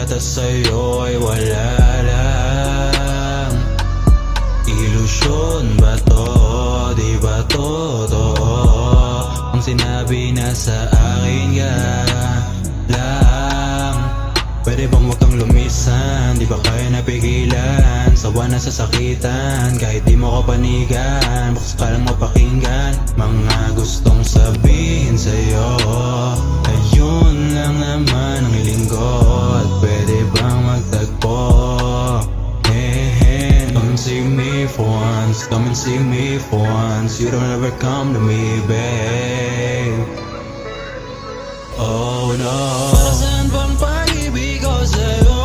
tas sa'yo'y wala lang. Ilusyon ba to? Di ba totoo ang sinabi na sa akin ka lang? Pwede bang wag kang lumisan? Di ba kaya napigilan? Sawa na sasakitan kahit di mo ko panigan. Bukas ka lang mapakinggan mga gustong sabihin sa'yo. Ayun lang naman ang hiling ko. At pwede bang magtagpo? Come and see me for once, come and see me for once. You don't ever come to me, babe. Oh no. Para saan bang pag-ibig ko sa'yo?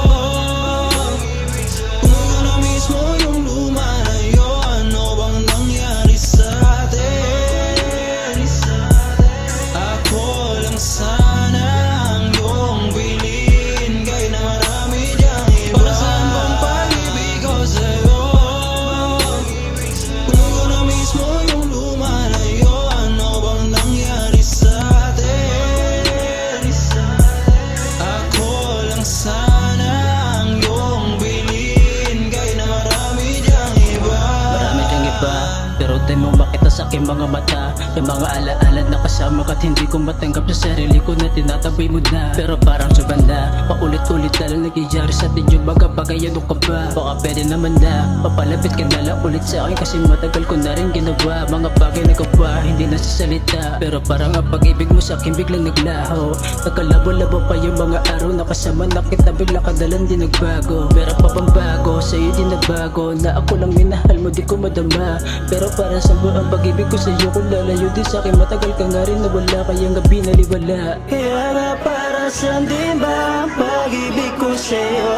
Kung ikaw na mismo yung lumalayo, ano bang nangyari sa atin? Ako lang sana ang iyong bilhin, kahit na marami diyang iba. Para saan bang pag-ibig ko sa'yo? Kung ikaw na mismo yung lumalayo, ano bang nangyari sa atin? Ako lang sana ang iyong bilhin, kahit na marami diyang iba. Marami diyang iba, pero di mo makita sa aking mga mata. Yung mga alaala na kasama ka't hindi ko matanggap sa sarili ko na tinataboy mo na. Pero parang sa banda, paulit-ulit na lang nagyayari sa atin yung mga bagay. Ano ka ba? Baka pwede naman na papalapit ka na lang ulit sa akin, kasi matagal ko na rin ginawa mga bagay na gawa, hindi na sa salita. Pero parang ang pag-ibig mo sa akin biglang naglaho. Nagkalabo-labo pa yung mga araw na kasama na kita, bigla ka dalang di nagbago. Meron pa bang bago? Sa'yo di nagbago, na ako lang minahal mo di ko madama. Pero para sa ang pag-ibig ko sa'yo kung lalayo din sa'kin, matagal ka nga rin nawala, kaya nga binaliwala. Kaya nga para saan din ba ang pag-ibig ko sa'yo?